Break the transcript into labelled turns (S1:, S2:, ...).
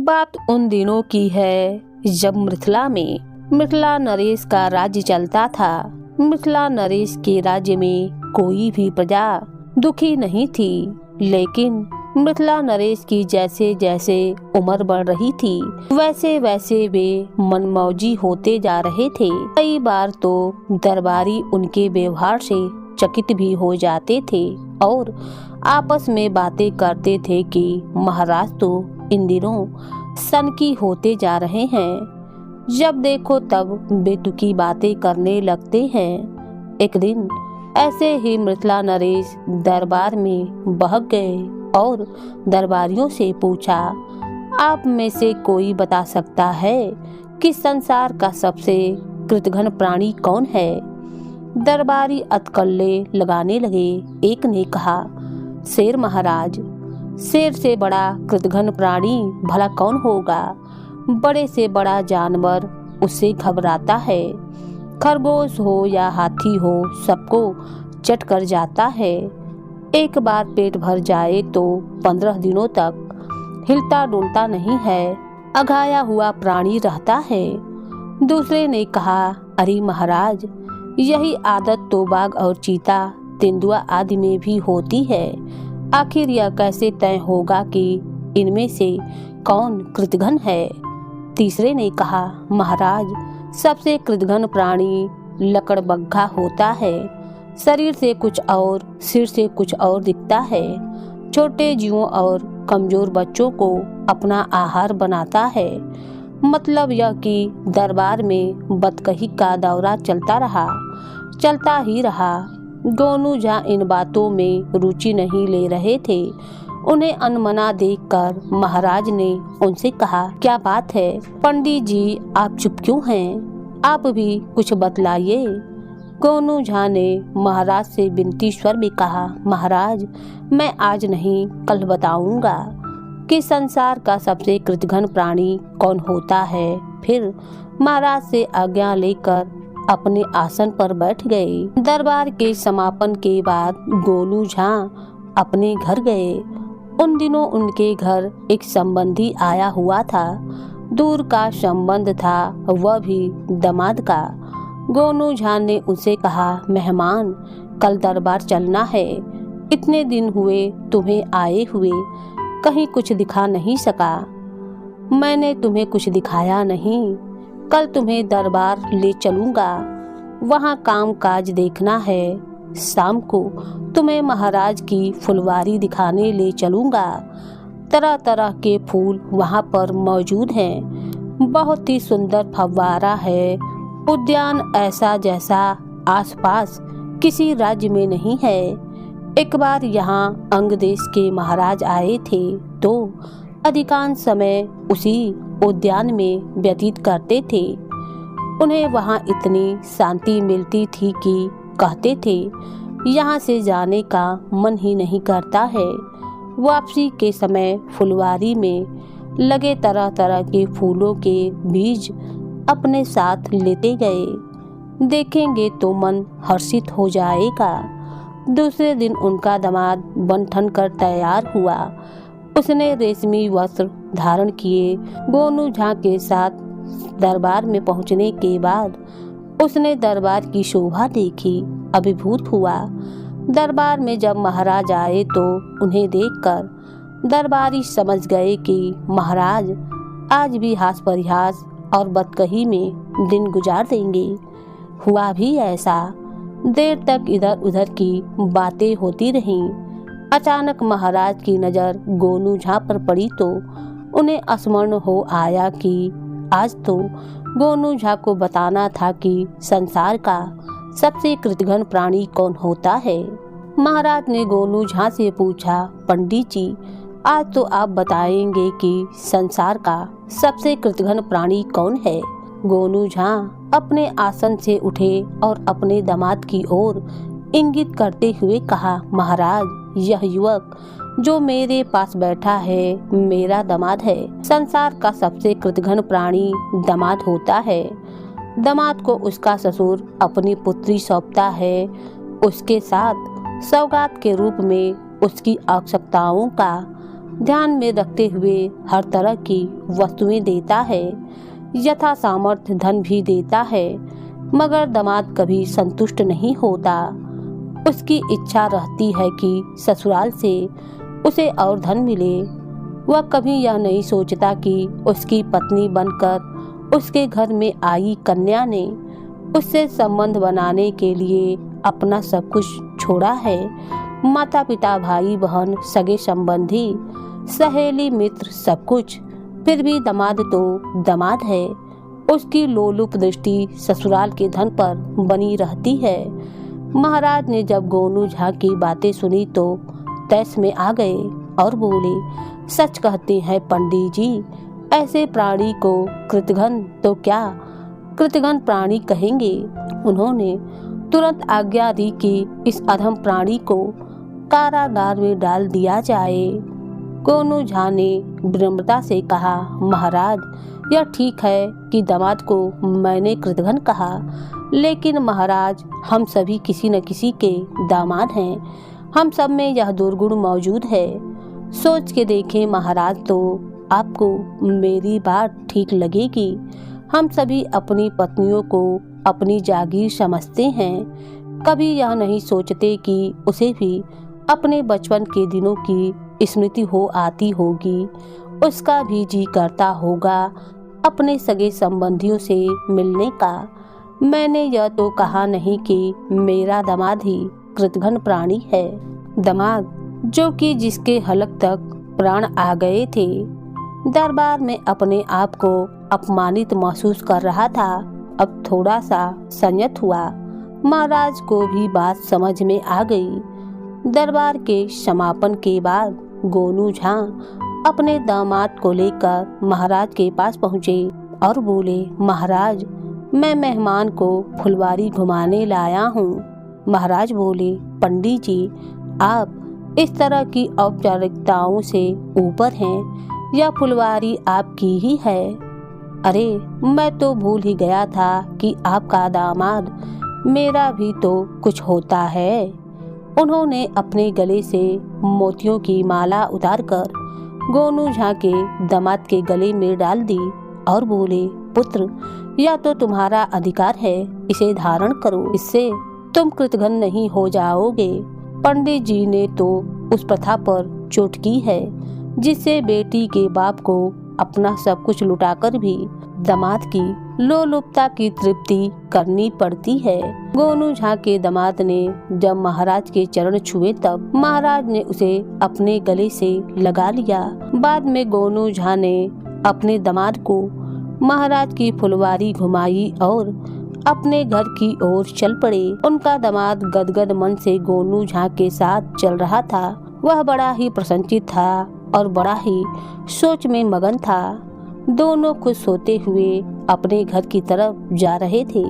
S1: बात उन दिनों की है जब मिथिला में मिथिला नरेश का राज्य चलता था। मिथिला नरेश के राज्य में कोई भी प्रजा दुखी नहीं थी, लेकिन मिथिला नरेश की जैसे जैसे उम्र बढ़ रही थी वैसे वैसे वे मनमौजी होते जा रहे थे। कई बार तो दरबारी उनके व्यवहार से चकित भी हो जाते थे और आपस में बातें करते थे कि महाराज तो इन दिनों सनकी होते जा रहे हैं। जब देखो तब बेतुकी बातें करने लगते हैं। एक दिन ऐसे ही मिथिला नरेश दरबार में बहक गए और दरबारियों से पूछा, आप में से कोई बता सकता है कि संसार का सबसे कृतघ्न प्राणी कौन है? दरबारी अतकल्ले लगाने लगे। एक ने कहा, शेर महाराज। शेर से बड़ा कृतघ्न प्राणी भला कौन होगा? बड़े से बड़ा जानवर उससे घबराता है। खरगोश हो या हाथी हो, सबको चट कर जाता है। एक बार पेट भर जाए तो 15 दिनों तक हिलता डुलता नहीं है, अघाया हुआ प्राणी रहता है। दूसरे ने कहा, अरे महाराज, यही आदत तो बाघ और चीता, तेंदुआ आदि में भी होती है। आखिर यह कैसे तय होगा कि इनमें से कौन कृतघ्न है? तीसरे ने कहा, महाराज, सबसे कृतघ्न प्राणी लकड़बग्घा होता है। शरीर से कुछ और, सिर से कुछ और दिखता है। छोटे जीवों और कमजोर बच्चों को अपना आहार बनाता है। मतलब यह कि दरबार में बतकही का दौरा चलता ही रहा। गोनू झा इन बातों में रुचि नहीं ले रहे थे। उन्हें अनमना देखकर महाराज ने उनसे कहा, क्या बात है पंडित जी, आप चुप क्यों हैं? आप भी कुछ बतलाइए। गोनू झा ने महाराज से विनती स्वर में कहा, महाराज, मैं आज नहीं कल बताऊंगा कि संसार का सबसे कृतघ्न प्राणी कौन होता है। फिर महाराज से आज्ञा लेकर अपने आसन पर बैठ गए। दरबार के समापन के बाद गोनू झा अपने घर गए। उन दिनों उनके घर एक संबंधी आया हुआ था। दूर का संबंध था, वह भी दामाद का। गोनू झा ने उनसे कहा, मेहमान, कल दरबार चलना है। इतने दिन हुए तुम्हें आए हुए, कहीं कुछ दिखा नहीं सका। मैंने तुम्हें कुछ दिखाया नहीं। कल तुम्हें दरबार ले चलूंगा, वहाँ काम काज देखना है। शाम को तुम्हें महाराज की फुलवारी दिखाने ले चलूंगा। तरह तरह के फूल वहाँ पर मौजूद हैं। बहुत ही सुंदर फव्वारा है। उद्यान ऐसा जैसा आसपास किसी राज्य में नहीं है। एक बार यहाँ अंग देश के महाराज आए थे तो अधिकांश समय उसी उद्यान में व्यतीत करते थे। उन्हें वहाँ इतनी शांति मिलती थी कि कहते थे, यहाँ से जाने का मन ही नहीं करता है। वापसी के समय फुलवारी में लगे तरह तरह के फूलों के बीज अपने साथ लेते गए। देखेंगे तो मन हर्षित हो जाएगा। दूसरे दिन उनका दामाद बन ठन कर तैयार हुआ। उसने रेशमी वस्त्र धारण किए। गोनू झा के साथ दरबार में पहुंचने के बाद उसने दरबार की शोभा देखी, अभिभूत हुआ। दरबार में जब महाराज आए तो उन्हें देखकर दरबारी समझ गए कि महाराज आज भी हास परिहास और बदकही में दिन गुजार देंगे। हुआ भी ऐसा। देर तक इधर उधर की बातें होती रहीं। अचानक महाराज की नजर गोनू झा पर पड़ी तो उन्हें स्मरण हो आया कि आज तो गोनू झा को बताना था कि संसार का सबसे कृतघ्न प्राणी कौन होता है। महाराज ने गोनू झा से पूछा, पंडित जी, आज तो आप बताएंगे कि संसार का सबसे कृतघ्न प्राणी कौन है? गोनू झा अपने आसन से उठे और अपने दामाद की ओर इंगित करते हुए कहा, महाराज, यह युवक जो मेरे पास बैठा है मेरा दामाद है। संसार का सबसे कृतघ्न प्राणी दामाद होता है। दामाद को उसका ससुर अपनी पुत्री सौंपता है। उसके साथ सौगात के रूप में उसकी आवश्यकताओं का ध्यान में रखते हुए हर तरह की वस्तुएं देता है, यथा सामर्थ्य धन भी देता है, मगर दामाद कभी संतुष्ट नहीं होता। उसकी इच्छा रहती है कि ससुराल से उसे और धन मिले। वह कभी यह नहीं सोचता कि उसकी पत्नी बनकर उसके घर में आई कन्या ने उससे संबंध बनाने के लिए अपना सब कुछ छोड़ा है। माता पिता, भाई बहन, सगे संबंधी, सहेली, मित्र, सब कुछ, फिर भी दामाद तो दामाद है। उसकी लोलुप दृष्टि ससुराल के धन पर बनी रहती है। महाराज ने जब गोनू झा की बातें सुनी तो तैस में आ गए और बोले, सच कहते हैं पंडित जी, ऐसे प्राणी को कृतघ्न तो क्या कृतघ्न प्राणी कहेंगे। उन्होंने तुरंत आज्ञा दी कि इस अधम प्राणी को कारागार में डाल दिया जाए। गोनू झा ने विनम्रता से कहा, महाराज, यह ठीक है कि दामाद को मैंने कृतघ्न कहा, लेकिन महाराज, हम सभी किसी न किसी के दामाद हैं। हम सब में यह दुर्गुण मौजूद है। सोच के देखें महाराज, तो आपको मेरी बात ठीक लगेगी। हम सभी अपनी पत्नियों को अपनी जागीर समझते हैं। कभी यह नहीं सोचते कि उसे भी अपने बचपन के दिनों की स्मृति हो आती होगी। उसका भी जी करता होगा अपने सगे संबंधियों से मिलने का। मैंने यह तो कहा नहीं कि मेरा दामाद ही कृतघ्न प्राणी है। दामाद जो कि जिसके हलक तक प्राण आ गए थे, दरबार में अपने आप को अपमानित महसूस कर रहा था, अब थोड़ा सा संयत हुआ। महाराज को भी बात समझ में आ गई। दरबार के समापन के बाद गोनू झा अपने दामाद को लेकर महाराज के पास पहुँचे और बोले, महाराज, मैं मेहमान को फुलवारी घुमाने लाया हूँ। महाराज बोले, पंडित जी, आप इस तरह की औपचारिकताओं से ऊपर हैं। यह फुलवारी आपकी ही है। अरे, मैं तो भूल ही गया था कि आपका दामाद मेरा भी तो कुछ होता है। उन्होंने अपने गले से मोतियों की माला उतारकर गोनू झा के दामाद के गले में डाल दी और बोले, पुत्र, यह तो तुम्हारा अधिकार है, इसे धारण करो, इससे तुम कृतघ्न नहीं हो जाओगे। पंडित जी ने तो उस प्रथा पर चोट की है जिससे बेटी के बाप को अपना सब कुछ लुटाकर भी दामाद की लोलुपता की तृप्ति करनी पड़ती है। गोनू झा के दामाद ने जब महाराज के चरण छुए तब महाराज ने उसे अपने गले से लगा लिया। बाद में गोनू झा ने अपने दामाद को महाराज की फुलवारी घुमाई और अपने घर की ओर चल पड़े। उनका दामाद गदगद मन से गोनू झा के साथ चल रहा था। वह बड़ा ही प्रसन्नचित्त था और बड़ा ही सोच में मगन था। दोनों खुश होते हुए अपने घर की तरफ जा रहे थे।